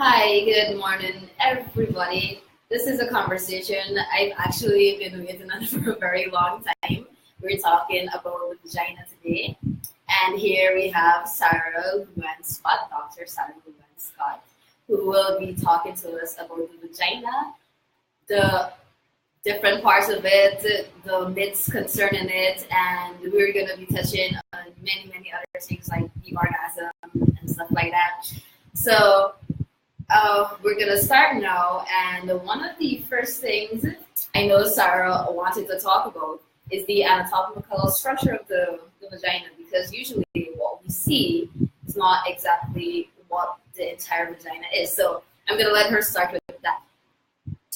Hi, good morning, everybody. This is a conversation I've actually been waiting on for a very long time. We're talking about the vagina today, and here we have Sara Louanne Scott, Dr. Sara Louanne Scott, who will be talking to us about the vagina, the different parts of it, the myths concerning it, and we're going to be touching on many other things like the orgasm and stuff like that. So, we're gonna start now, and one of the first things I know Sarah wanted to talk about is the anatomical structure of the vagina, because usually what we see is not exactly what the entire vagina is. So I'm gonna let her start with that.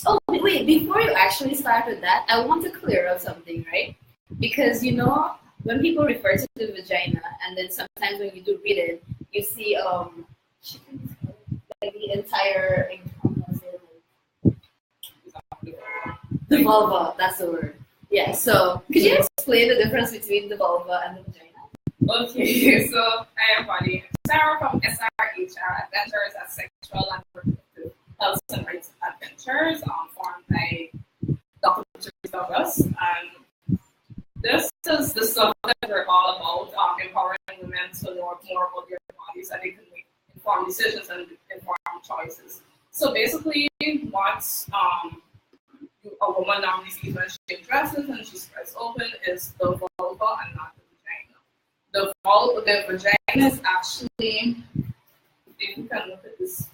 Oh, wait, before you actually start with that, I want to clear up something, right? Because when people refer to the vagina, and then sometimes when you do read it, you see like the entire the vulva, that's the word. Yeah, so could you explain the difference between the vulva and the vagina? Okay, so I am Bonnie. Sarah from SRHR Adventures at Sexual and Reproductive Health and Rights Adventures, formed by Dr. Patrice Douglas. And this is the stuff that we're all about, empowering women to know more about their bodies so they can make informed decisions and informed choices. So basically, what a woman normally sees when she dresses and she spreads open is the vulva and not the vagina. The vagina is actually, if you can look at this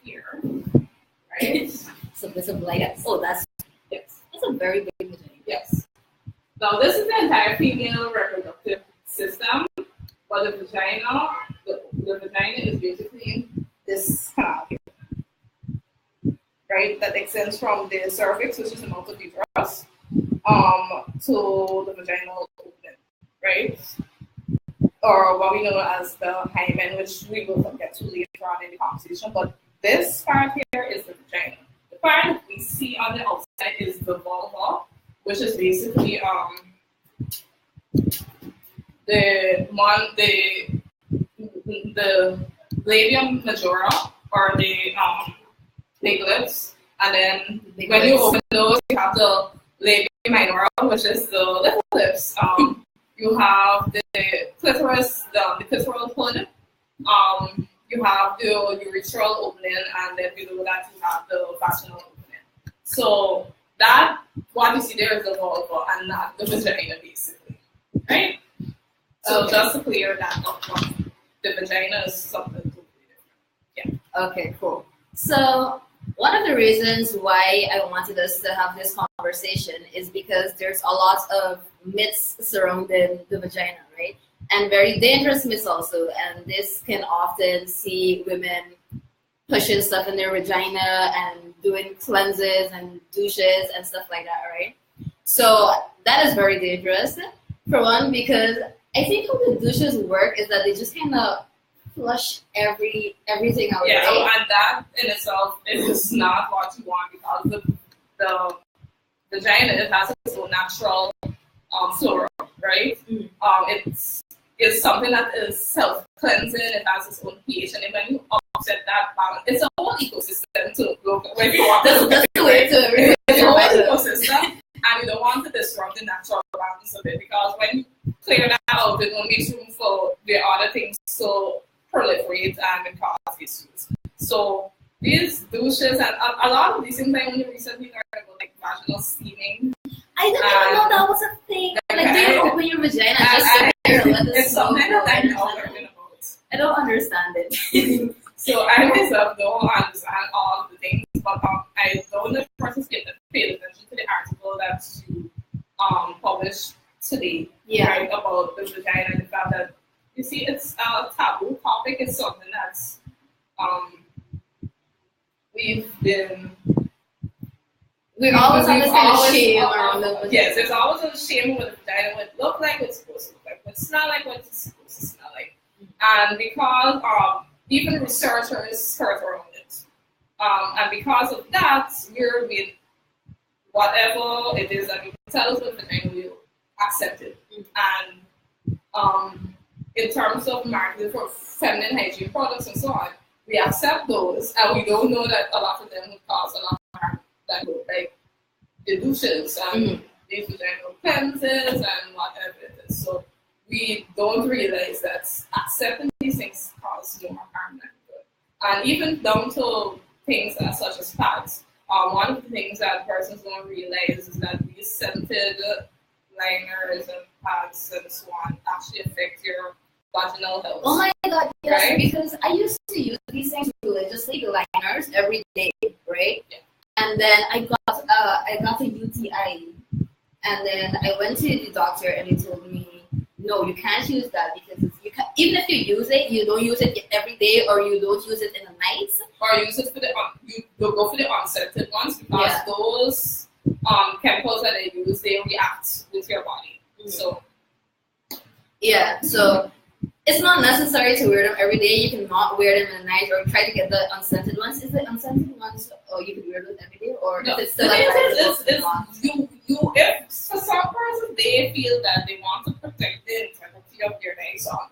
here, right? So there's a light. Oh, that's a very big vagina. Yes. Now this is the entire female reproductive system, but the vagina is basically this canal here, right? That extends from the cervix, which is the mouth of the uterus, to the vaginal opening, right? Or what we know as the hymen, which we will get to later on in the conversation. But this part here is the vagina. The part that we see on the outside is the vulva, which is basically the labium majora, or the leglets, and then when you open those, you have the labia minora, which is the little lips. You have the clitoris, the clitoral hood. You have the urethral opening, and then below that you have the vaginal opening. So that what you see there is the vulva and not the vagina, basically, right? So just to clear that up, the vagina is something totally different. Yeah. Okay, cool. So one of the reasons why I wanted us to have this conversation is because there's a lot of myths surrounding the vagina, right? And very dangerous myths also. And this can often see women pushing stuff in their vagina and doing cleanses and douches and stuff like that, right? So that is very dangerous. For one, because I think how the douches work is that they just kind of flush everything out. Yeah, right? and that in itself is not what you want, because the vagina, it has its own natural flora, right? It's something that is self-cleansing. It has its own pH, and when you upset that balance, it's a whole ecosystem to look when you want to. That's the way to it's a whole ecosystem, and you don't want to disrupt the natural balance of it, because when you clear that out, it will make room for the other things to proliferate and cause issues. So these douches and a lot of these things, I only recently learned about, like vaginal steaming. I didn't even know that was a thing. Like, do you open your vagina and just sit there and let the it's smoke something go? that I'm now learning about. I don't understand it. So I myself don't understand all of the things, but I don't know if the person paid attention to the article that you published today, right, about the vagina, and the fact that, you see, it's a taboo topic. It's something that's we've always had this shame around the vagina. Yes, there's always a shame with the vagina, what it look like, what it's supposed to look like, what it smell like, what it's supposed to smell like. And because even researchers heard around it. And because of that, you're with whatever it is that you tell us what the vagina will accept it. And in terms of marketing for feminine hygiene products and so on, we accept those, and we don't know that a lot of them would cause a lot of harm, that would like the douches and these vaginal cleanses and whatever it is. So we don't realize that accepting these things cause more harm than good. And even down to things such as pads. One of the things that persons don't realize is that these scented liners and pads and so on actually affect your vaginal health. Oh my god, yes, right? Because I used to use these things religiously, the liners, every day, right? Yeah. And then I got a UTI, and then I went to the doctor, and he told me, no, you can't use that because even if you use it, you don't use it every day, or you don't use it in the nights, or use it for you go for the unscented ones, because those chemicals that they use, they react with your body. So it's not necessary to wear them every day. You can not wear them in the night, or try to get the unscented ones. Is the unscented ones, you can wear them every day, or no, is it still if for some persons they feel that they want to protect the integrity of their nice on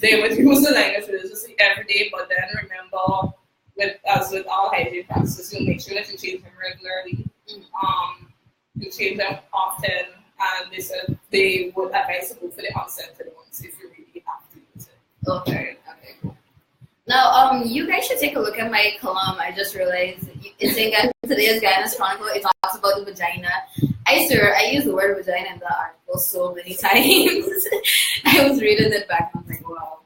they would use the liners religiously every day, but then remember, with all hygiene practices, you make sure that you change them regularly. You change them often, and they said they would advise to go for the unscented ones if you really have to use it. Okay, cool. Now, you guys should take a look at my column. I just realized it's in today's Guidance Chronicle. It talks about the vagina. I swear, I used the word vagina in the article so many times. I was reading it back and I was like, wow.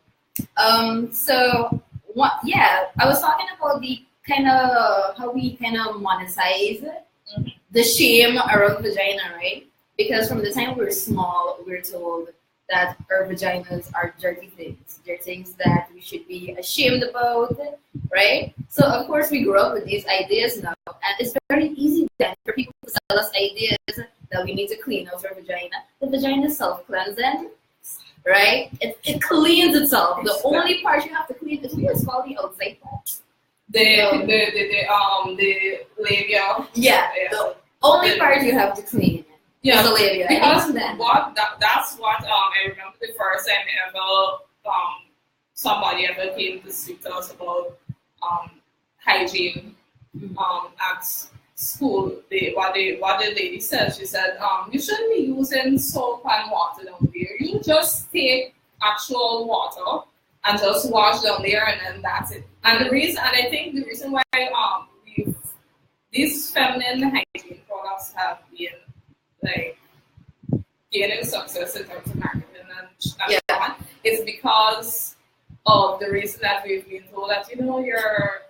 I was talking about the kind of how we kind of monetize the shame around vagina, right? Because from the time we're small, we're told that our vaginas are dirty things. They're things that we should be ashamed about, right? So of course we grew up with these ideas now, and it's very easy then for people to sell us ideas that we need to clean out our vagina. The vagina is self-cleansing, right? It cleans itself. The only part you have to clean is what's called the outside part. The labia. Yeah. The only part you have to clean. Yeah, the labia. Because that's what I remember the first time ever somebody ever came to speak to us about hygiene at school. What the lady said, she said, you shouldn't be using soap and water down there. You just take actual water and just wash down there, and then that's it. And I think the reason why these feminine hygiene products have been like gaining success in terms of marketing and so on is because of the reason that we've been told that your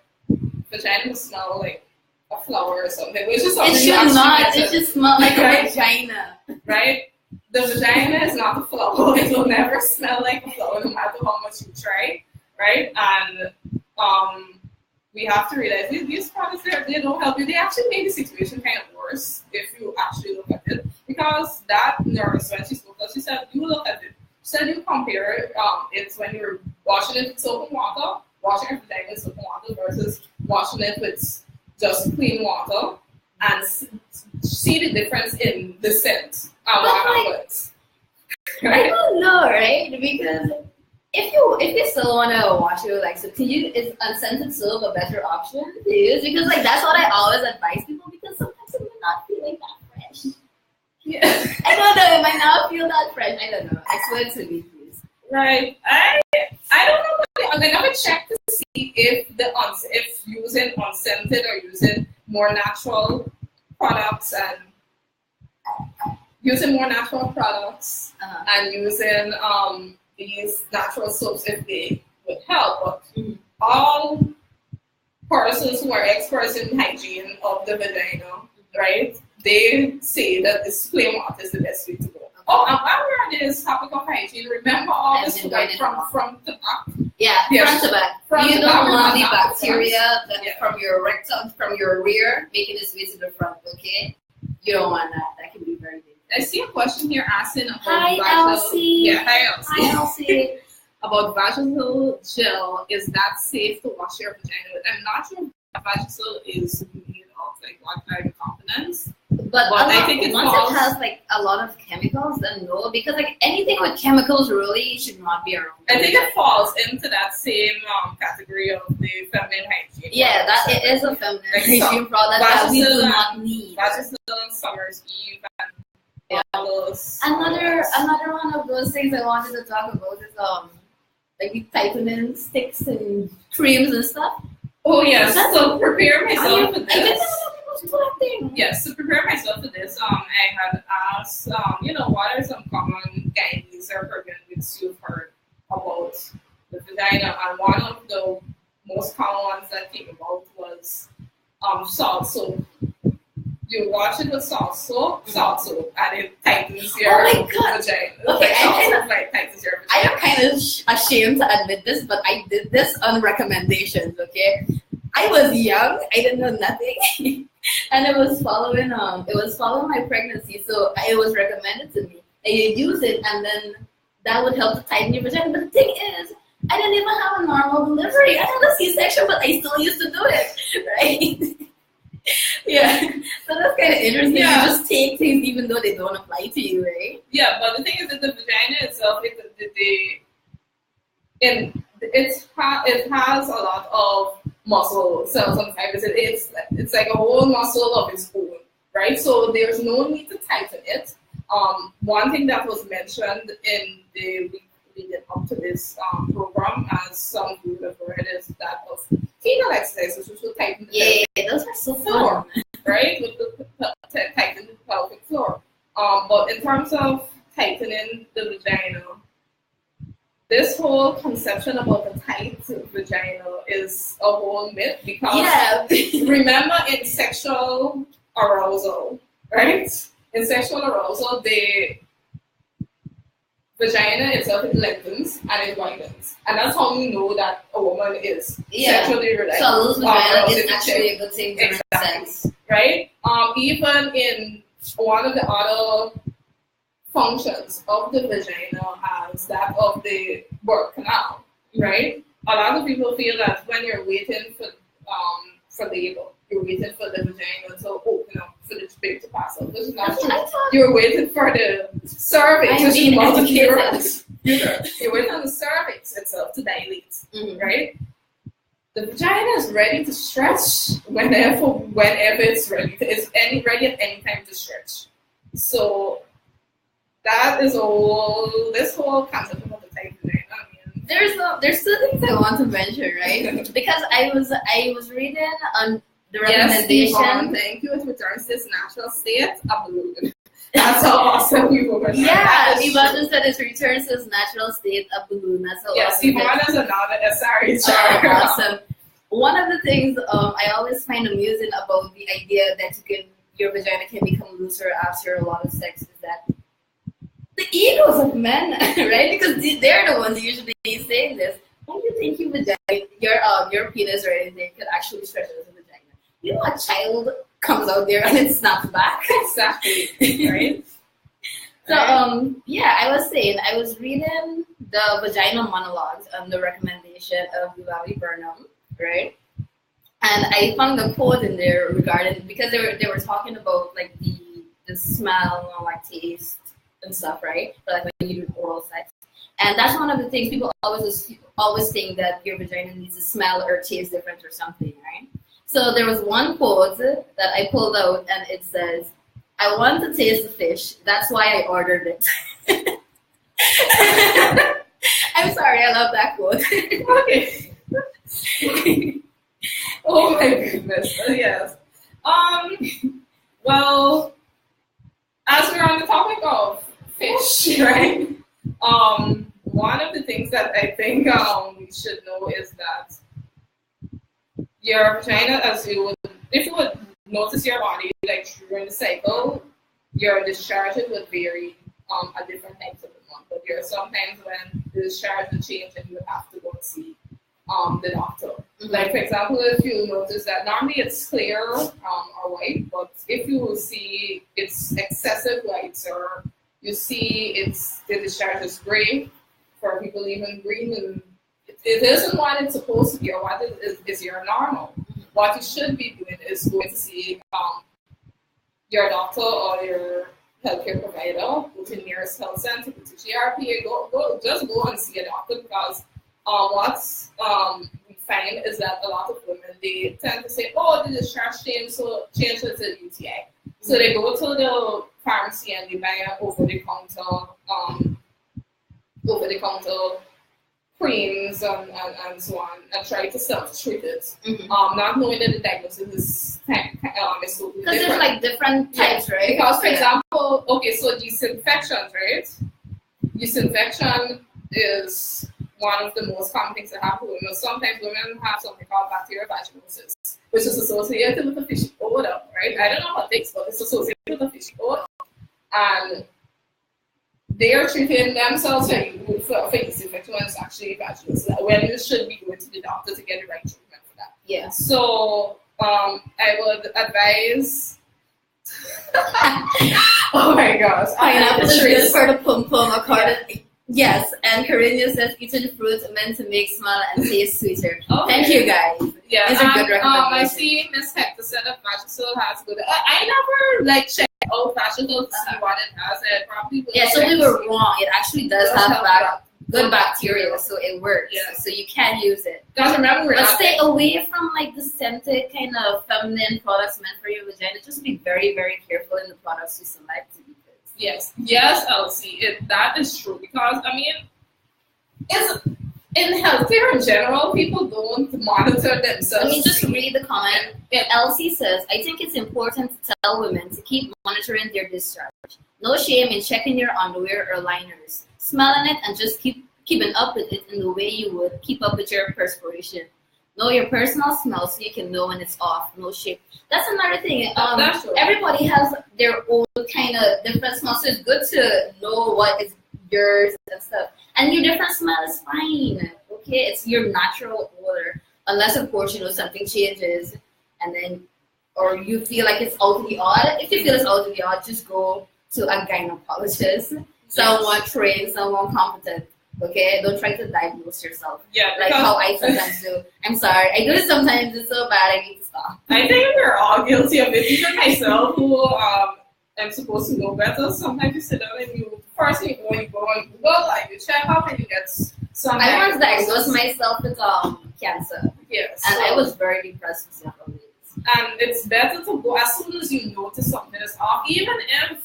vagina will smell like a flower or something, which is something it should not. It should smell like a vagina, right? The vagina is not a flower. It will never smell like a flower, no matter how much you try, right? And we have to realize these products, they don't help you. They actually make the situation kind of worse if you actually look at it. Because that nurse, when she spoke to us, she said, you look at it. She said, you compare it's when you're washing it with soap and water, washing your vagina with soap and water versus washing it with just clean water, and see the difference in the scent. Right? I don't know, right? Because if you still want to wash it with like soap, is unscented soap a better option to use? Because that's what I always advise people, because sometimes it might not feel like that fresh. Yeah. I don't know, it might not feel that fresh. I don't know. Explain to me, please. Right. I don't know. I'm gonna check to see if using unscented or using more natural products and using these natural soaps, if they would help. But all persons who are experts in hygiene of the vagina, right, they say that this plain water is the best way to go. Oh, and while we're on this topic of hygiene, remember all this from the back. Yeah, front to back. You don't want the bacteria from your rectum, from your rear, making its way to the front, okay? You don't want that. That can be very dangerous. I see a question here asking about Hi, Elsie. Yeah, hi, Elsie. Hi, Elsie. About vaginal gel. Is that safe to wash your vagina with? I'm not sure if vaginal is made of what kind of components. But I think once it has like a lot of chemicals, then no, because like anything with chemicals really should not be around. I think it falls into that same category of the feminine hygiene. Yeah, that it is a feminine hygiene product that we do not need. Vagisil and Summer's Eve and all those. Another one of those things I wanted to talk about is like the tightening sticks and creams and stuff. Oh yes, so prepare myself for this. Yes, to prepare myself for this, I had asked, what are some common guidelines or preventives you've heard about the vagina? And one of the most common ones that came about was salt soap. You wash it with salt soap, and it tightens your vagina. Okay, tightens your vagina. I am kind of ashamed to admit this, but I did this on recommendations. Okay, I was young, I didn't know nothing, and it was following my pregnancy, so it was recommended to me. And you use it, and then that would help to tighten your vagina. But the thing is, I didn't even have a normal delivery. I had a C-section, but I still used to do it, right? Yeah, so that's kind of interesting. Yeah. You just take things even though they don't apply to you, right? Yeah, but the thing is that the vagina itself, it has a lot of muscle cells and fibers. It's like a whole muscle of its own, right? So there's no need to tighten it. One thing that was mentioned in the leading up to this program, as some of you have read, is that of Kegel exercises, which will tighten the pelvic those are so fun, right? With the tighten the pelvic floor. But in terms of tightening the vagina, this whole conception about the tight vagina is a whole myth because remember in sexual arousal, right? In sexual arousal, the vagina itself it lengthens and it widens, and that's how we know that a woman is sexually relaxed. So loose vagina is actually a good thing to sense, right? Even in one of the other functions of the vagina as that of the birth canal, right? A lot of people feel that when you're waiting for labor, you're waiting for the vagina to open up for the baby to pass out. This is not true. You're waiting for the cervix. I'm being educated. You're waiting on the cervix itself to dilate, right? The vagina is ready to stretch whenever it's ready. It's ready at any time to stretch. So that is this whole concept about the tight vagina. There's two things I want to mention, right? Because I was reading on the recommendation. Yes, thank you. It returns to its natural state of balloon. That's how awesome we were. Yeah, Yvonne said it returns to its natural state of balloon. That's how awesome. Yvonne is another SRE. Awesome. One of the things I always find amusing about the idea that your vagina can become looser after a lot of sex is that the egos of men, right? Because they're the ones usually saying this. Don't you think your penis or anything could actually stretch as a vagina? You know, a child comes out there and it snaps back. Exactly. Right? So I was saying I was reading the vagina monologues on the recommendation of Lulavi Burnham, right? And I found a quote in there regarding because they were talking about like the smell and like taste and stuff, right? But like when you do oral sex, and that's one of the things people always think that your vagina needs to smell or taste different or something, right? So there was one quote that I pulled out, and it says, "I want to taste the fish. That's why I ordered it." I'm sorry, I love that quote. Okay. Oh my goodness. Yes. Well, as we're on the topic of fish, right? One of the things that I think we should know is that your vagina, if you would notice your body, like during the cycle, your discharges would vary at different times of the month. But there are sometimes when the discharge will change and you would have to go and see the doctor. Mm-hmm. Like for example, if you notice that normally it's clear or white, but if you see it's excessive whites or you see the discharge is gray, for people even green, and it isn't what it's supposed to be or what is your normal. What you should be doing is going to see your doctor or your healthcare provider, go to the nearest health center, go to GRP, just go and see a doctor because we find is that a lot of women, they tend to say, oh, the discharge change, so change it to UTI. So they go to the pharmacy and they buy an over-the-counter creams and so on and try to self-treat it. Not knowing that the diagnosis is so because there's like different types, right? Because for example, so disinfection, right? Disinfection is one of the most common things that happen to women. Sometimes women have something called bacterial vaginosis, which is associated with a fishy odor, right? I don't know what it is, but it's associated with a fishy odor. And they are treating themselves for disinfection when it's actually vaginosis, when you should be going to the doctor to get the right treatment for that. Yeah. So I would advise. Oh my gosh! Pineapple is good for the pum pum, according. Yes, and Corinne says eating fruit meant to make smell and taste sweeter. Okay. Thank you guys. Yeah, these are good recommendations. I see Miss Hector said that Vagisil has good. I never checked out Vagisil to see what it has. It probably will. Yeah, so we were wrong. It actually does have good bacteria, so it works. Yeah. So you can use it. Just remember, but stay away from the scented kind of feminine products meant for your vagina. Just be very, very careful in the products you select. Yes, Elsie, that is true because it's in healthcare in general, people don't monitor themselves. Let me just read the comment. Elsie says, I think it's important to tell women to keep monitoring their discharge. No shame in checking your underwear or liners, smelling it, and just keeping up with it in the way you would keep up with your perspiration. Know your personal smell so you can know when it's off. No shame. That's another thing. Everybody has their own kind of different smell, so it's good to know what is yours and stuff. And your different smell is fine. Okay, it's your natural odor, unless of course something changes, and then or you feel like it's out of the odd. If you feel it's out of the odd, just go to a gynecologist, someone trained, someone competent. Okay, don't try to diagnose yourself. Yeah, like how I sometimes do. I'm sorry, I do it sometimes. It's so bad. I need to stop. I think we're all guilty of it. Even myself, who am supposed to know better. Sometimes you sit down and first thing when you go on Google, you check up and you get some. I once diagnosed myself with cancer. Yes, and I was very depressed for several days. And it's better to go as soon as you notice something is off, even if.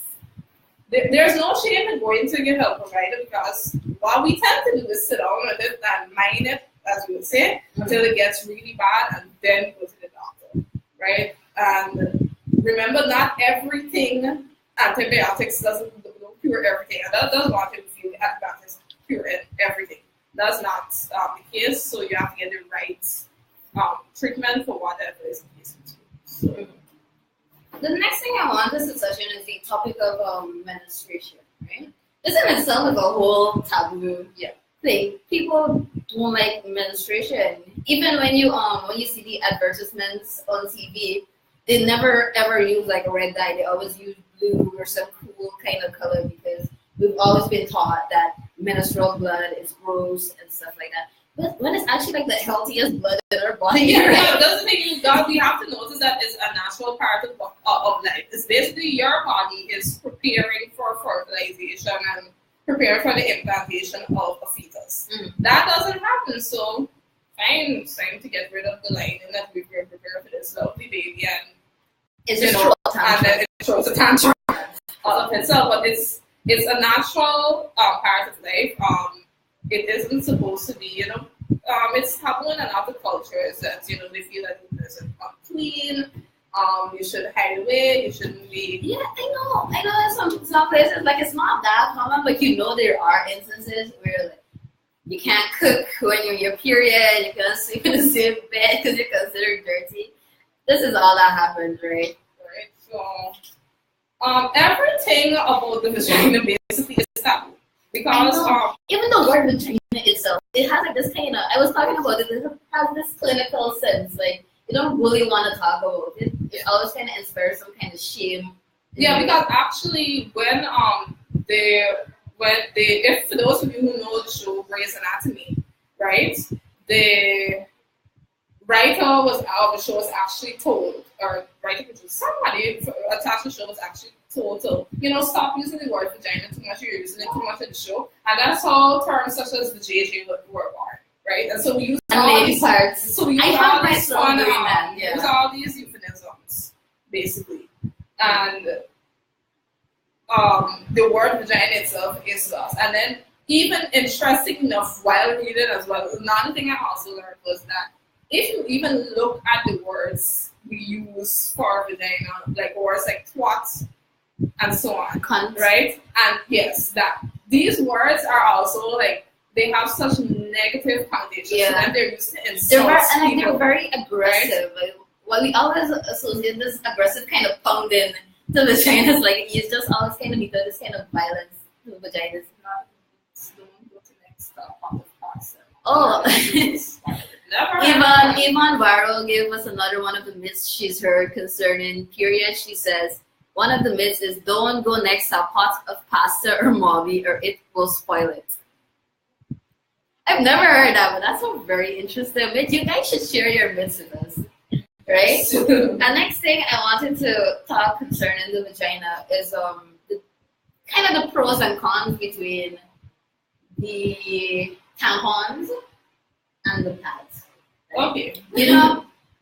There's no shame in going to your health provider because what we tend to do is sit down with it and mind it, as we would say, until it gets really bad and then go to the doctor, right? And remember, not everything, antibiotics don't cure everything. And that doesn't want to feel antibiotics cure everything. That's not the case, so you have to get the right treatment for whatever is the case with you. So, the next thing I want us to touch on is the topic of menstruation, right? This in itself is a whole taboo thing. People don't like menstruation. Even when you see the advertisements on TV, they never ever use a red dye. They always use blue or some cool kind of color because we've always been taught that menstrual blood is gross and stuff like that. But when it's actually the healthiest blood in our body, it doesn't mean God. We have to notice that it's a natural part of life. It's basically your body is preparing for fertilization and preparing for the implantation of a fetus. That doesn't happen, so it's time to get rid of the lining that we prepare for this lovely baby, and and then it throws a tantrum all of itself. But it's a natural part of life. It isn't supposed to be, it's happening in other cultures that, they feel that the person unclean, you should hide away, you shouldn't be. Yeah, I know in some places, it's not that common, but there are instances where, you can't cook when you're your period, you can't sleep in the same bed because you're considered dirty. This is all that happens, right? Right, so, everything about the vagina basically is taboo. Because even the word vagina itself, it has this kind of, I was talking about it has this clinical sense. You don't really want to talk about it. It always kind of inspires some kind of shame. Yeah, because actually when if for those of you who know the show Grey's Anatomy, right? writer of the show was actually told, or writer somebody attached to the show was actually told to, stop using the word vagina too much. You're using it too much in the show, and that's how terms such as the JJ were born, right? And so we use all these parts. So we use all these fun, use all these euphemisms, basically, and the word vagina itself is lost. And then, even interesting enough, while reading as well, another thing I also learned was that if you even look at the words we use for vagina, like words like twat and so on, Cunt. right? And yes, that these words are also like, they have such negative connotations, and they're used to insult people. They're very aggressive. Right? Well, we always associate this aggressive kind of pounding to vaginas, like it's just always kind of because this kind of violence to vaginas. Oh, Yvonne Varro gave us another one of the myths she's heard concerning period. She says one of the myths is don't go next to a pot of pasta or mauby or it will spoil it. I've never heard that, but that's a very interesting myth. You guys should share your myths with us, right? And next thing I wanted to talk concerning the vagina is kind of the pros and cons between the tampons and the pads. Right? Okay.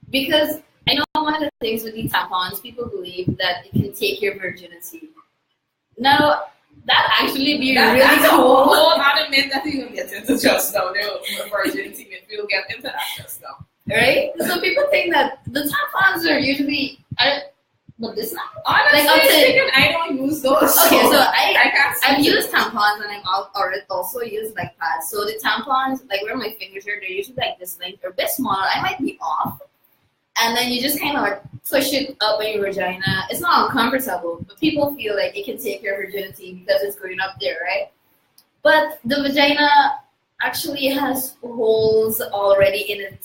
Because I know one of the things with the tampons, people believe that it can take your virginity. Now, that actually be really that's cool. A whole other myth that we will get into just now. The virginity myth, we'll get into that just now. Right? So people think that the tampons are usually, but this not. Honestly speaking, I don't use those. Okay, so I've used used tampons and I've also used like pads. So the tampons, like where my fingers are, they're usually like this length or a bit smaller. I might be off. And then you just kind of like push it up in your vagina. It's not uncomfortable, but people feel like it can take your virginity because it's going up there, right? But the vagina actually has holes already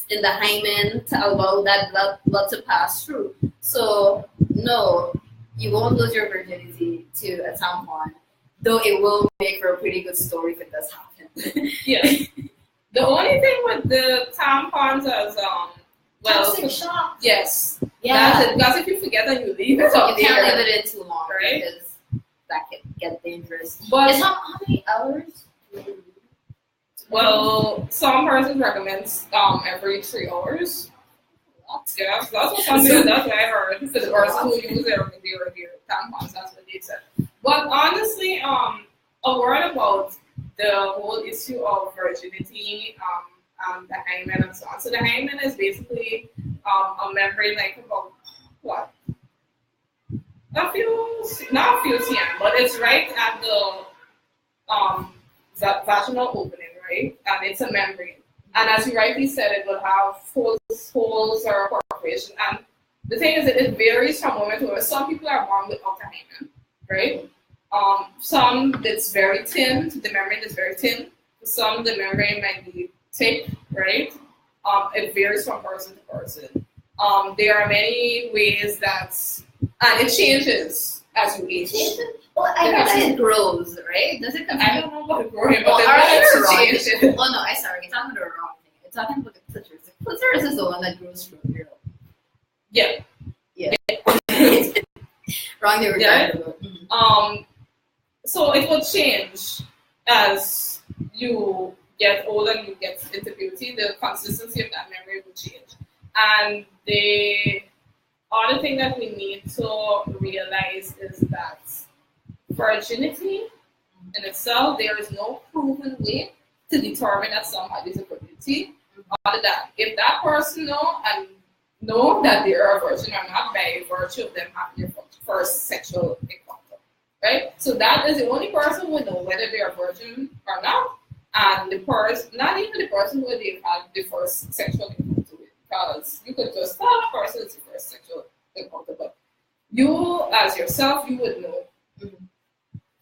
in the hymen to allow that blood to pass through. So no, you won't lose your virginity to a tampon, though it will make for a pretty good story if it does happen. Yeah. The only thing with the tampons is toxic shock. Yes. Yeah. That's it. Because if you forget and you leave it up you there, can't leave it in too long, right? Because that can get dangerous. But it's how many hours? Well, some persons recommend every 3 hours. Yeah, that's what some people, that's what I heard. For the persons who use their tampons, that's what they said. But honestly, a word about the whole issue of virginity, the hymen and so on. So the hymen is basically a membrane like about what? Not a few cm, but it's right at the vaginal opening, right? And it's a membrane. And as you rightly said, it will have holes or perforation. And the thing is that it varies from woman to woman. Some people are born without a hymen, right? Some it's very thin, the membrane is very thin. For some, the membrane might be thick, right? It varies from person to person. There are many ways and it changes as you age. Well, I heard that it grows, right? Does it come? I don't know about growing, but changes. Oh no, I'm sorry. You're talking about the wrong thing. You're talking about the clitoris. The clitoris is the one that grows from here. Yeah. Wrong thing we're talking about. Mm-hmm. So it will change as you get older and you get into puberty. The consistency of that membrane will change. And the other thing that we need to realize is that virginity in itself, there is no proven way to determine that somebody's a virginity. Other than if that person know that they are a virgin or not by virtue of them having their first sexual encounter, right? So that is the only person who will know whether they are a virgin or not, and the person, not even the person who they've had the first sexual encounter with, because you could just tell a person it's the first sexual encounter, but you as yourself, you would know.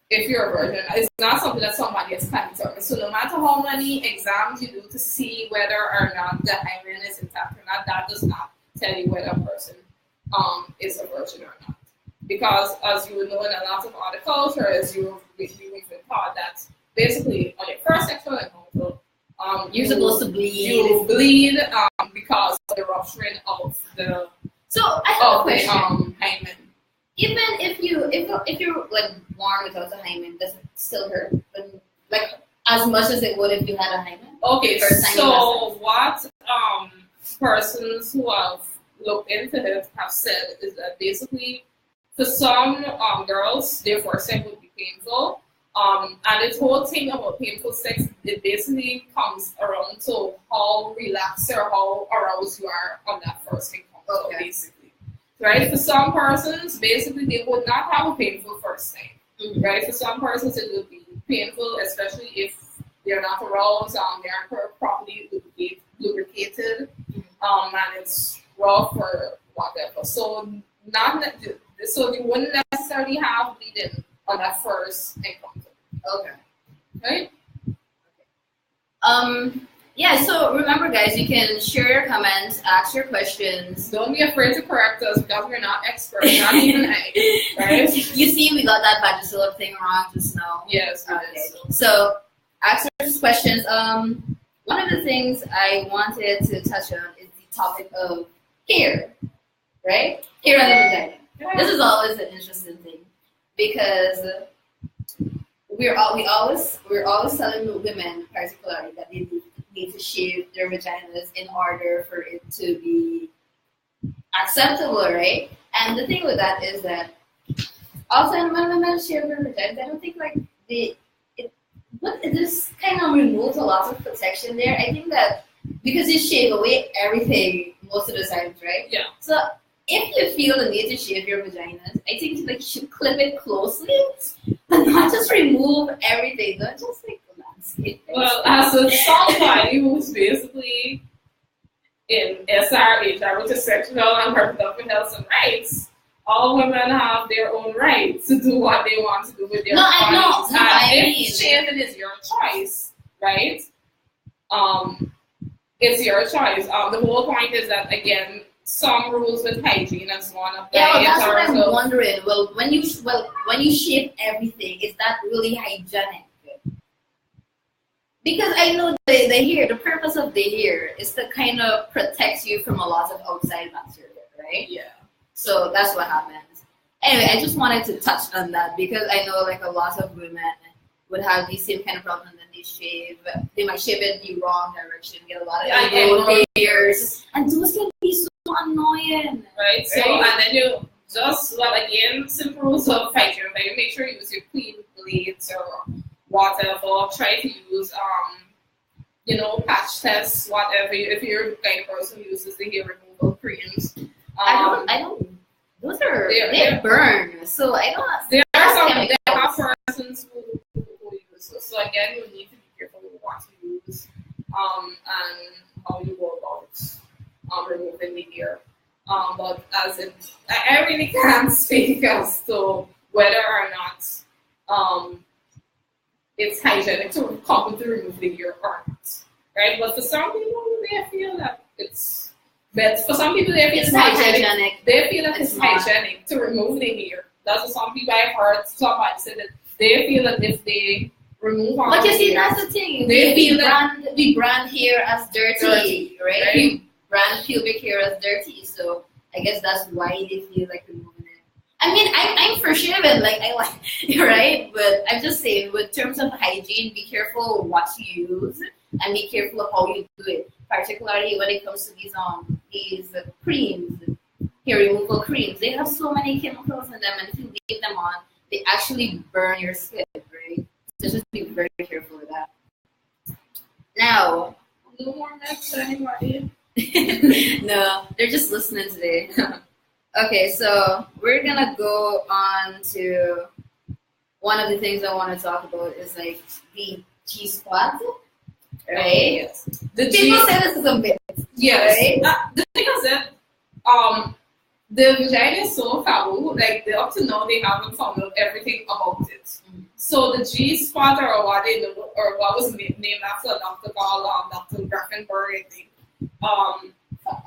If you're a virgin, it's not something that somebody else can determine. So no matter how many exams you do to see whether or not the hymen is intact or not, that does not tell you whether a person is a virgin or not. Because as you would know in a lot of other cultures, you've been taught that basically on your first sexual encounter, you're supposed to bleed. You bleed because of the rupturing of the So I have a question. hymen. Even if you're like born without a hymen, does it still hurt? Like as much as it would if you had a hymen? Okay, First time so what persons who have looked into it have said is that basically for some girls, their first time would be painful. And this whole thing about painful sex, it basically comes around to how relaxed or how aroused you are on that first encounter, Okay. basically. Right? For some persons, basically, they would not have a painful first time. Mm-hmm. Right? For some persons, it would be painful, especially if they're not aroused, they aren't properly lubricated, and it's rough or whatever. So you wouldn't necessarily have bleeding on that first encounter. Okay. Right? Yeah, so remember guys, you can share your comments, ask your questions. Don't be afraid to correct us because we're not experts, not even I. Right? You see, we got that vaginal thing wrong just now. Yes. Okay. So ask us questions. One of the things I wanted to touch on is the topic of hair, right? Hair on the vagina. Yeah. This is always an interesting thing because we're always telling the women particularly that they need to shave their vaginas in order for it to be acceptable, right? And the thing with that is that often when women shave their vaginas, I don't think like it just kind of removes a lot of protection there. I think that because you shave away everything most of the times, right? Yeah. So if you feel the need to shave your vaginas, I think like you should clip it closely, but not just remove everything. Don't just like landscape. Well, as a somebody who's basically in SRH, which is Sexual and Reproductive Health and Rights, all women have their own rights to do what they want to do with their bodies. If shaving is your choice, right? It's your choice. The whole point is that again, some rules with hygiene and so on. Yeah, well, that's what I'm wondering. Well, when you shave everything, is that really hygienic? Because I know the hair, the purpose of the hair is to kind of protect you from a lot of outside material, right? Yeah. So that's what happens. Anyway, I just wanted to touch on that because I know like a lot of women would have the same kind of problem that they shave. They might shave it the wrong direction, get a lot of hairs, and those can be so annoying. Right. So and then you just again, simple rules of hygiene. Like you make sure you use your clean blades or whatever. Try to use patch tests, whatever. If you're the kind of person who uses the hair removal creams. I don't. Those are they burn. So I don't. There are persons who use those. So again, you need to be careful with what you use, and how you go about removing the hair. But I really can't speak as to whether or not it's hygienic to completely remove the hair or not, right? But for some people, they feel that it's. But for some people, they feel it's hygienic. They feel that it's hygienic to remove the hair. That's what some people I've heard. Somebody said that they feel that if they remove all but you see, hair, that's the thing. We brand hair as dirty, right? We brand pubic hair as dirty. So I guess that's why they feel like removing it. I mean, I'm for shaving, like I like, right? But I'm just saying, with terms of hygiene, be careful what you use and be careful of how you do it. Particularly when it comes to these creams, hair removal creams, they have so many chemicals in them, and if you leave them on, they actually burn your skin, right? So just be very careful with that. Now, no more myths for anybody. no, they're just listening today. Okay, so we're gonna go on to one of the things I want to talk about is like the G-spot. Right? Yes. People say this is a myth. Yes. Right? The thing is that the vagina is so taboo, like they up to now they haven't found out everything about it. Mm-hmm. So the G-spot or what they know, or what was named after Dr. Carl, Dr. Grafenberg, I think.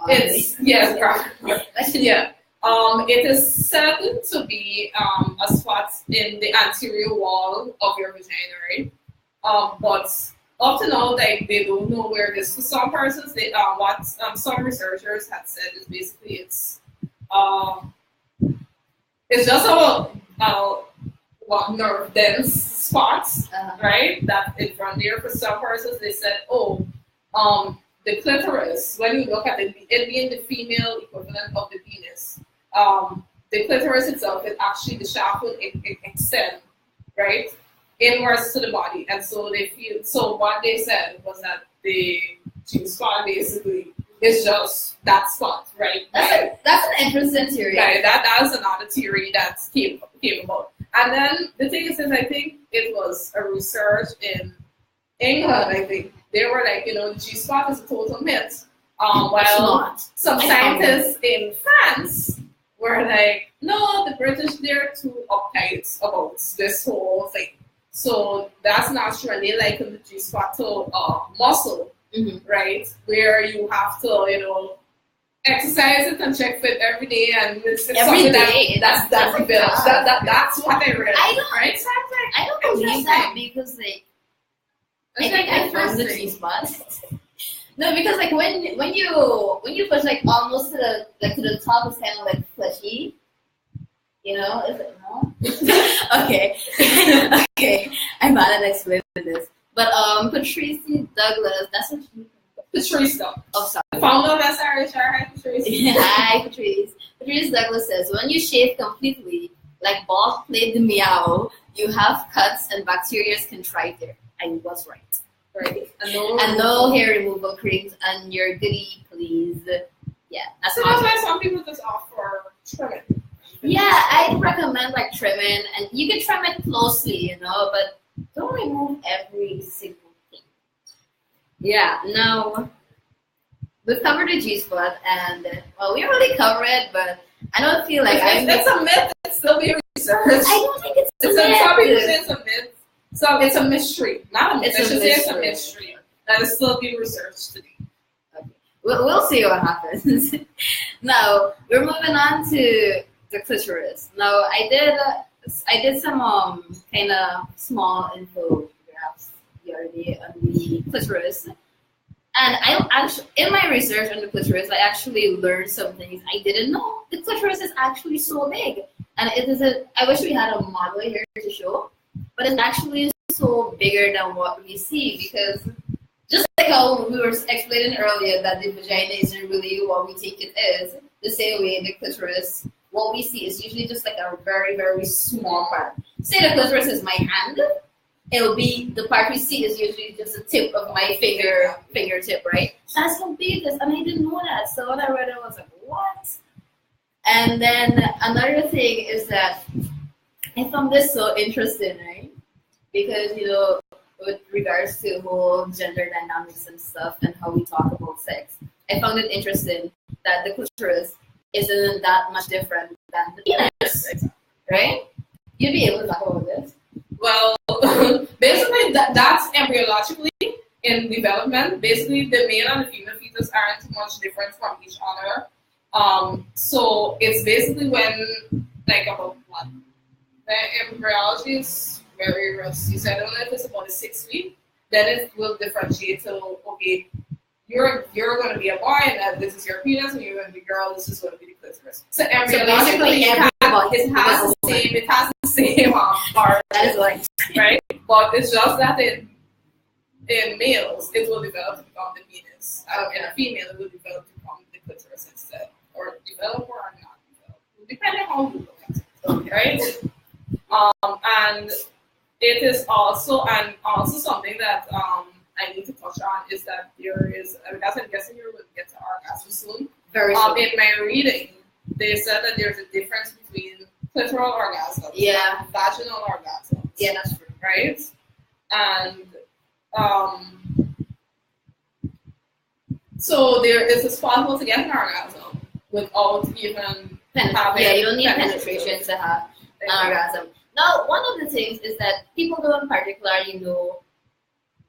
It's yeah. It is said to be a spot in the anterior wall of your vagina, right? But up to now, like they don't know where it is. For some persons, they what some researchers had said is basically it's just what nerve dense spots, right? That it's from there. For some persons, they said, the clitoris. When you look at it being the female equivalent of the penis, the clitoris itself is actually the shaft will extend, right, inwards to the body, and so they feel. So what they said was that the G spot basically is just that spot, right? That's an interesting theory. Right, that is another theory that's came about. And then the thing is, I think it was a research in England. I think they were like, the G spot is a total myth. While some scientists in France were like, no, the British, they're too uptight about this whole thing. So that's not true. And they liken the G spot to muscle, right? Where you have to, exercise it and check fit every day, and it's every day. That's developed. That's what I read. I don't believe that because I think I found the G spot. No, because when you push almost to the top, it's kind of fleshy. Is it no? Okay. Okay. I'm bad at explaining this. But Patrice Douglas, that's what she Patrice Douglas. Oh, sorry. Founder of SRHR. Hi, Patrice. Hi, Patrice. Patrice Douglas says, when you shave completely, like Bob played the meow, you have cuts and bacteria can thrive there. I was right. Right. And no hair removal creams and your goodie, please. Yeah, that's why some people just opt for trimming. Yeah, I recommend trimming, and you can trim it closely, but don't remove every single thing. Yeah, now we've covered the G spot, and we already covered it, but I don't feel like it's a myth. It's still being researched. I don't think it's a myth. Some people say it's a myth. So it's a mystery, not a myth. It's a mystery that is still being researched today. Okay, we'll see what happens. Now we're moving on to the clitoris. Now I did some kind of small infographics the other day on the clitoris, and I actually in my research on the clitoris I actually learned some things I didn't know. The clitoris is actually so big, and it is I wish we had a model here to show, but it's actually so bigger than what we see, because just like how we were explaining earlier that the vagina isn't really what we think it is, the same way the clitoris, what we see is usually just a very, very small part. Say the clitoris is my hand, it'll be, the part we see is usually just the tip of my fingertip, right? That's how big it is, and I didn't know that. So when I read it, I was like, what? And then another thing is that I found this so interesting, right? Because, with regards to whole gender dynamics and stuff and how we talk about sex, I found it interesting that the clitoris isn't that much different than the penis, right? You'd be able to talk about this. Well, basically, that's embryologically in development. Basically, the male and the female fetus aren't too much different from each other. So it's basically when, about what? The embryology is very rusty. So I don't know if it's about 6 weeks. Then it will differentiate. So, okay, you're going to be a boy, and this is your penis, and you're going to be a girl, this is going to be the clitoris. So embryologically, it has the same part. That is right? But it's just that in males, it will develop to become the penis. In a female, it will develop to become the clitoris instead. Or develop or not develop. Depending on how you look at it. Okay. Right? And it is also something that I need to touch on is that there is, because I'm guessing you will get to orgasm soon. Very soon. In my reading, they said that there's a difference between clitoral orgasms and vaginal orgasms. Yeah, that's true. Right? And so there is a possible to get an orgasm without even having. Yeah, you don't need penetration to have an orgasm. Now, one of the things is that people don't particularly know,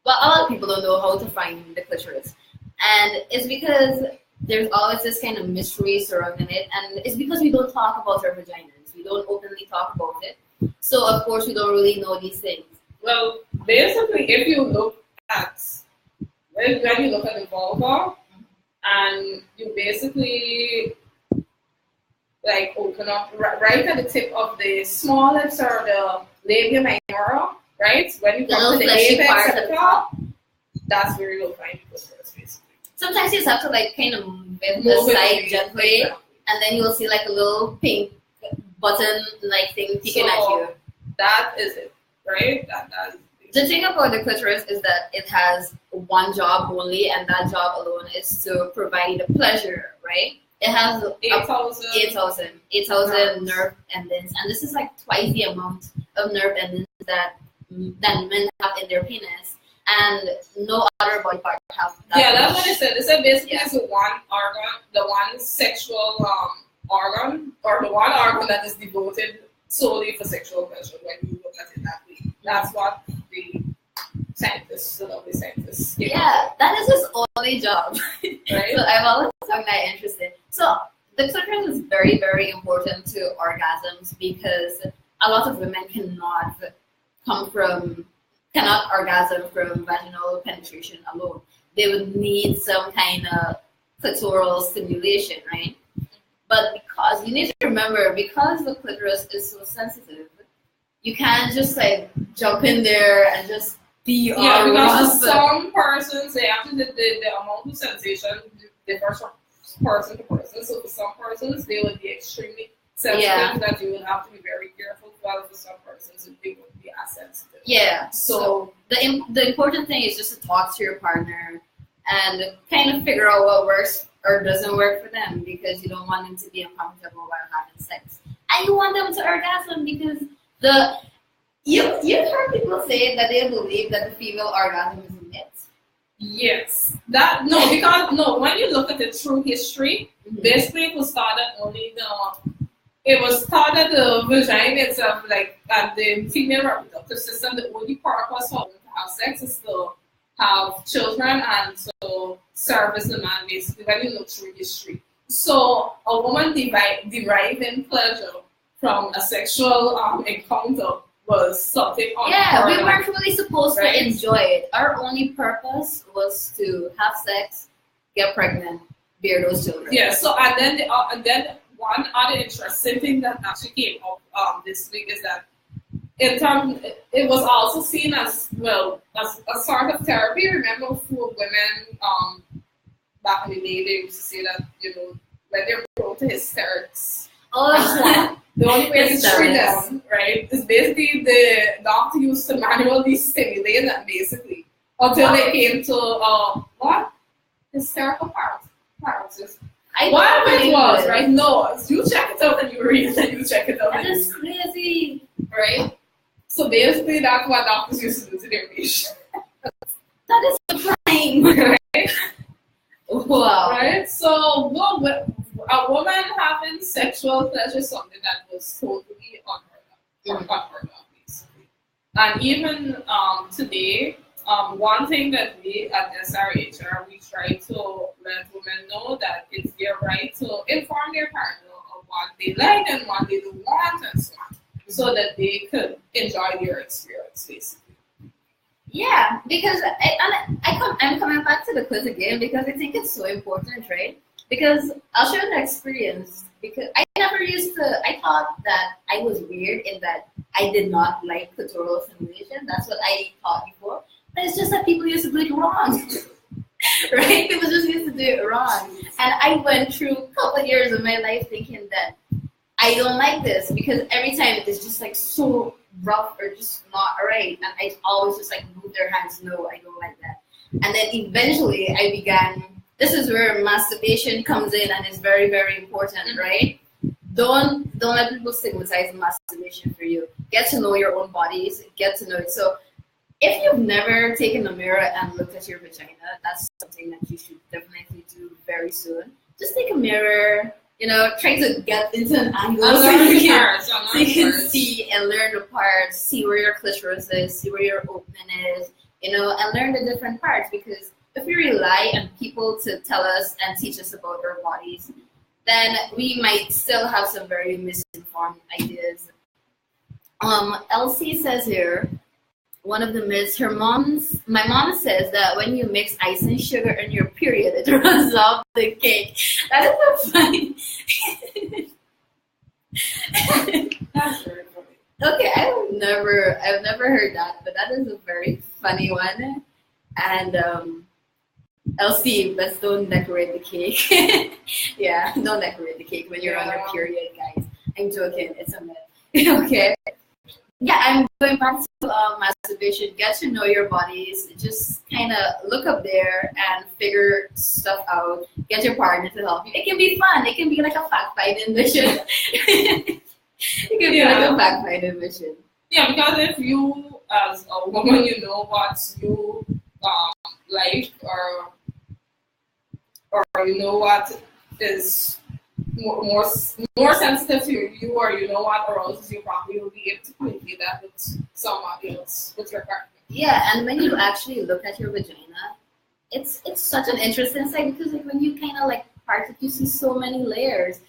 well, a lot of people don't know how to find the clitoris. And it's because there's always this kind of mystery surrounding it. And it's because we don't talk about our vaginas. We don't openly talk about it. So, of course, we don't really know these things. Well, basically, if you look that when you look at the vulva and you basically like open up right at the tip of the small lips or the labia minora, right? When you come to the apex at the top, that's where you'll find the clitoris, basically. Sometimes you just have to like kind of move the side gently, and then you'll see like a little pink button like thing peeking at you. That is it, right? That is the thing about the clitoris is that it has one job only, and that job alone is to provide pleasure, right? It has 8,000 nerve endings, and this is like twice the amount of nerve endings that men have in their penis, and no other body part have that. Yeah, that's what it said. It said basically it's the one organ, the one sexual organ, or the one organ that is devoted solely for sexual pleasure when you look at it that way. That's what the scientists, the lovely scientists. Yeah, that is his only job. Right? So I've always found that interesting. So the clitoris is very, very important to orgasms because a lot of women cannot orgasm from vaginal penetration alone. They would need some kind of clitoral stimulation, right? But because you need to remember, because the clitoris is so sensitive, you can't just like jump in there and just be because some persons they have to the amount of sensation differs from person to person. So for some persons they would be extremely sensitive that you would have to be very careful, while for some persons they wouldn't be as sensitive. Yeah. So the important thing is just to talk to your partner and kind of figure out what works or doesn't work for them, because you don't want them to be uncomfortable while having sex, and you want them to orgasm because you've heard people say that they believe that the female orgasm is a myth. Yes, when you look at the true history, basically it was thought that the vagina itself, like at the female reproductive system, the only purpose for women to have sex is to have children and to service the man, basically, when you look through history. So a woman deriving pleasure from a sexual encounter was something we weren't really supposed to enjoy it. Our only purpose was to have sex, get pregnant, bear those children. Yeah, so and then one other interesting thing that actually came up this week is that it was also seen as a sort of therapy. Remember, for women back in the day, they used to say that when they're prone to hysterics, the only way to treat them, right, is basically the doctor used to manually stimulate them, basically, until they came to hysterical paralysis. What it was, right? No, you check it out and you read it and you check it out. That is crazy, right? So basically, that's what doctors used to do to their patients. That is surprising, right? Wow. Right? So, a woman having sexual pleasure is something that was totally unheard of, basically. And even today, one thing that we at SRHR, we try to let women know that it's their right to inform their partner of what they like and what they don't want and so on, so that they could enjoy their experience, basically. Yeah, because I'm coming back to the quiz again because I think it's so important, right? Because I'll share the experience. Because I thought that I was weird in that I did not like clitoral stimulation. That's what I thought before. But it's just that people used to do it wrong, right? People just used to do it wrong. And I went through a couple of years of my life thinking that I don't like this because every time it's just like so rough or just not right. And I always just like move their hands. No, I don't like that. And then eventually I began, this is where masturbation comes in and is very, very important, right? Don't let people stigmatize masturbation for you. Get to know your own bodies, get to know it. So if you've never taken a mirror and looked at your vagina, that's something that you should definitely do very soon. Just take a mirror, try to get into an angle so you can see and learn the parts, see where your clitoris is, see where your opening is, and learn the different parts. Because if we rely on people to tell us and teach us about our bodies, then we might still have some very misinformed ideas. Elsie says here, one of the myths. My mom says that when you mix ice and sugar in your period, it runs off the cake. That is so funny. That's very funny. Okay, I've never heard that, but that is a very funny one. And Elsie, let's don't decorate the cake. Yeah, don't decorate the cake when you're on your period, guys. I'm joking. It's a myth. Okay. Yeah, I'm going back to masturbation. Get to know your bodies. Just kind of look up there and figure stuff out. Get your partner to help you. It can be fun. It can be like a fact-finding mission. It can be like a fact-finding mission. Yeah, because if you, as a woman, you know what you like, or you know what is more sensitive to you, or you know what arouses you, probably will be able to communicate that with somebody else, with your partner. Yeah, and when you actually look at your vagina, it's such an interesting sight, because like when you kind of like part it, you see so many layers.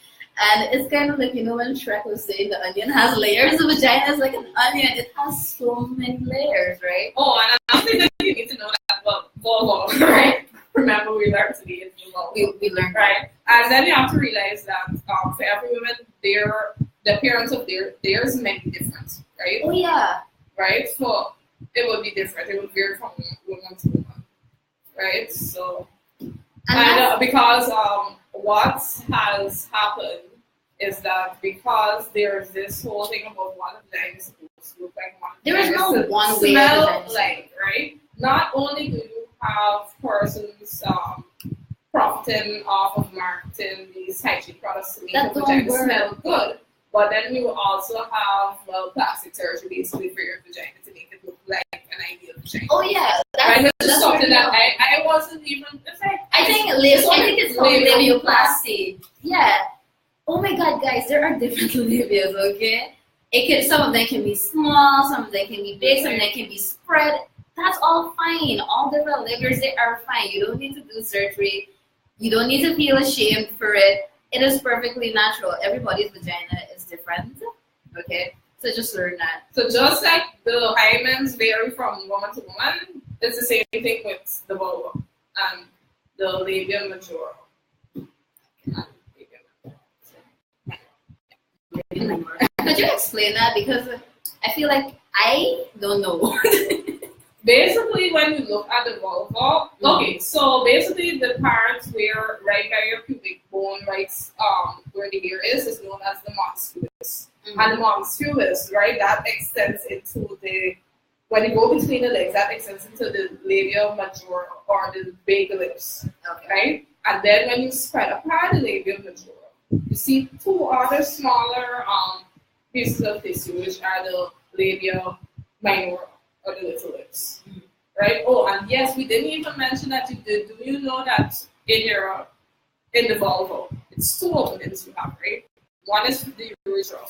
And it's kind of like, you know, when Shrek was saying the onion has layers, the vagina is like an onion. It has so many layers, right? Oh, and another thing that you need to know that vulva, right? Remember, we learned today is vulva. We learned, right? And then you have to realize that for every woman, the appearance of theirs may be different, right? Oh yeah. Right? So it would be different. It would vary from woman to woman, right? So, and because what has happened is that because there's this whole thing about one vagina is supposed to look like one. There is no one way smell to like, right? Not only do you have persons profiting off of marketing these hygiene products to make the vagina smell good, but then you also have plastic surgery basically for your vagina to make it look like an ideal vagina. Oh yeah, that's something that I wasn't even. I think it's called labioplasty. Yeah. Oh my God, guys, there are different labias. Okay, some of them can be small, some of them can be big, some of them can be spread. That's all fine. All different labias, they are fine. You don't need to do surgery. You don't need to feel ashamed for it. It is perfectly natural. Everybody's vagina is different. Okay, so just learn that. So just like the hymens vary from woman to woman, it's the same thing with the vulva and the labia majora. Could you explain that? Because I feel like I don't know. Basically, when you look at the vulva, okay, so basically the part where right by your pubic bone, right, where the hair is known as the mons pubis. And the mons pubis, right, that extends into when you go between the legs, that extends into the labia majora, or the big lips, right? And then when you spread apart the labia majora, you see two other smaller pieces of tissue, which are the labia minora, or the little lips, right? Oh, and yes, we didn't even mention that you did. Do you know that in the vulva, it's two openings you have, right? One is the urethra,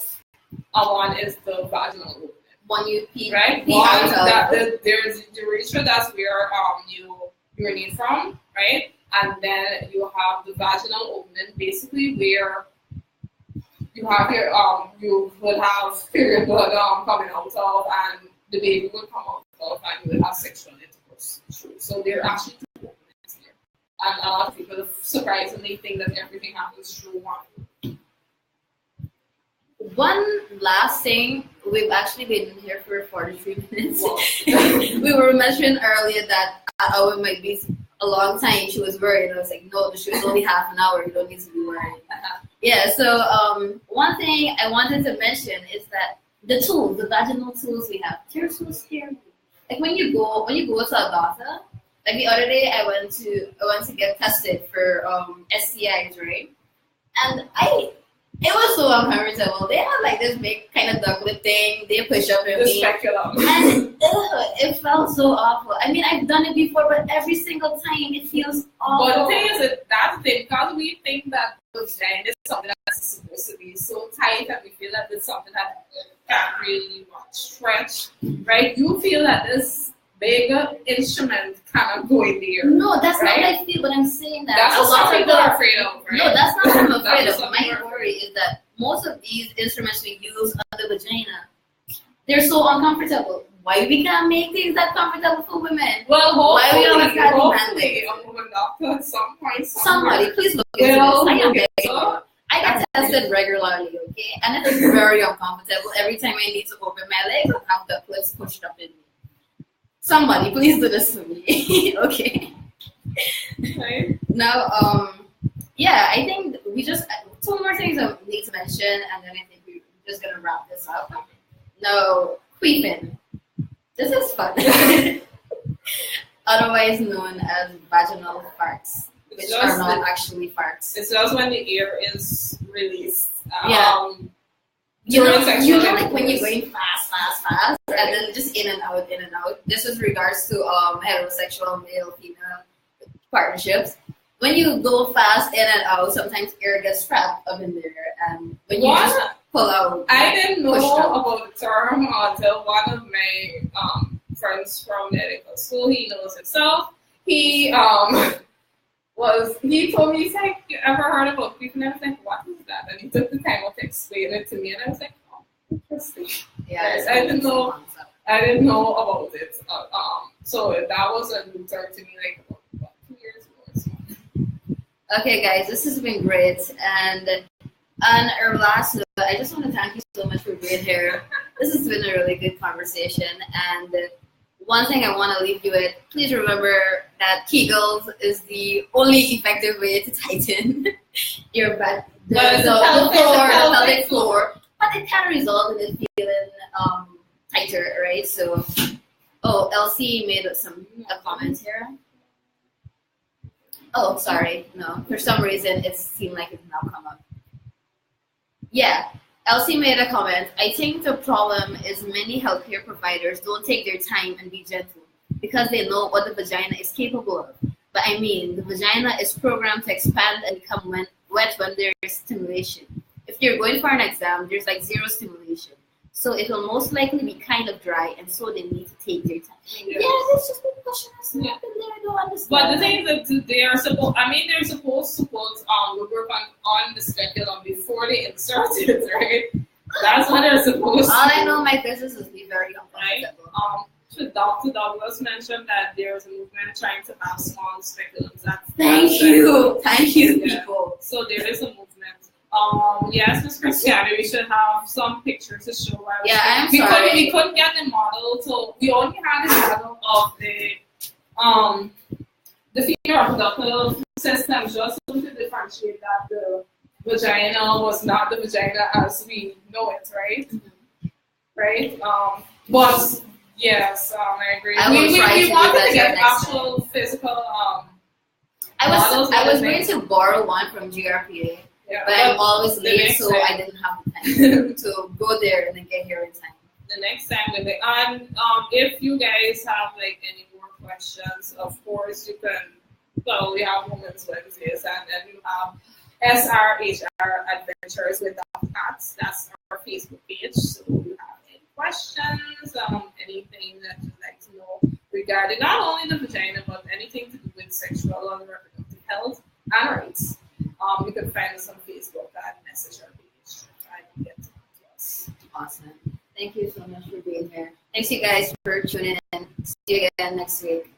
and one is the vaginal opening. One you pee, right? There's the urethra, that's where you urinate from, right? And then you have the vaginal opening, basically where you have your you will have period blood coming out of, and the baby will come out of, and you will have sexual intercourse. So there are actually two openings here, and a lot of people surprisingly think that everything happens through one. One last thing, we've actually been here for 43 minutes. We were mentioning earlier that our might be a long time. She was worried. I was like, no, the show is only half an hour. You don't need to be worried. Yeah, so one thing I wanted to mention is that the tools, the vaginal tools we have, they're so scary. Like when you go to a doctor, like the other day I went to get tested for STIs, right? And it was so uncomfortable. They had like this big kind of ducklet thing. They push up in me. Speculum. And it felt so awful. I mean, I've done it before, but every single time it feels awful. But the thing is, that's the thing, because we think that the vagina is something that's supposed to be so tight that we feel that it's something that can't really stretch, right? You feel that this bigger instrument cannot go in there. No, that's right? not what I feel, but I'm saying that that's a lot of people are afraid of, right? No, that's not what I'm afraid of. My worry is that most of these instruments we use on the vagina, they're so uncomfortable. Why we can't make things that comfortable for women? Well, Why we always hopefully, gotta hopefully, demand a woman doctor at some point. somebody, please look into Well, this. I am okay, begging you. so I get tested regularly, okay? And it is very uncomfortable. Every time I need to open my legs, I have the clips pushed up in me. Somebody, please do this for me, okay? right. Now, yeah, I think we just two more things I need to mention, and then I think we're just gonna wrap this up. Now, queefing. This is fun. Otherwise known as vaginal farts, which are not actually farts. It's just when the air is released. Yeah. You know, like when you're intercourse. going fast, Right. and then just in and out, in and out. This is regards to heterosexual male-female partnerships. When you go fast in and out, sometimes air gets trapped up in there, and when you just pull out, I didn't know push out. about the term until one of my friends from medical school. He knows himself. He he told me, he's like, you ever heard about queefing? And I was like, what is that? And he took the time to explain it to me, and I was like, oh, interesting. Yeah, it's I didn't know. concept. I didn't know about it. So that was a new term to me, like about 2 years ago or so. Okay, guys, this has been great. And on our last note, I just want to thank you so much for being here. This has been a really good conversation. And one thing I want to leave you with, please remember that Kegels is the only effective way to tighten your butt, the pelvic floor. But it can result in it feeling tighter, right? So, Elsie made a comment here. Oh, sorry. No, for some reason it seemed like it's now come up. Yeah, Elsie made a comment. I think the problem is many healthcare providers don't take their time and be gentle because they know what the vagina is capable of. But I mean, the vagina is programmed to expand and become wet when there is stimulation. If you're going for an exam, there's like zero stimulation. So it will most likely be kind of dry, and so they need to take their time. Yes. Yeah, it's just been pushing us up in there. I don't understand. But the thing is that they are supposed. I mean, they're supposed to put work on the speculum before they insert it, right? That's what they're supposed. All to I do. know, my business is be very Right. uncomfortable. Dr. Douglas mentioned that there's a movement trying to have small speculums. Thank you, Yeah. people. So there is a movement. Yes, Miss Christiane, we should have some pictures to show. Yeah, I'm sorry. We couldn't get the model, so we only had the model of the female reproductive system, just to differentiate that the vagina was not the vagina as we know it, right? Mm-hmm. Right. But yes, I agree. I will try to do wanted better to get next actual physical. I models was and going to borrow one from GRPA, Yeah, but I'm always the late, next so time. I didn't have the time to go there and then get here in time. The next time, and if you guys have like any more questions, of course you can. Well, we have Women's Wednesdays, and then you have SRHR Adventures with Cats. That's our Facebook page. So if you have any questions, anything that you'd like to know regarding not only the vagina but anything to do with sexual and reproductive health and rights, you can find us on Facebook and message our page and get to us. Awesome. Thank you so much for being here. Thanks you guys for tuning in. See you again next week.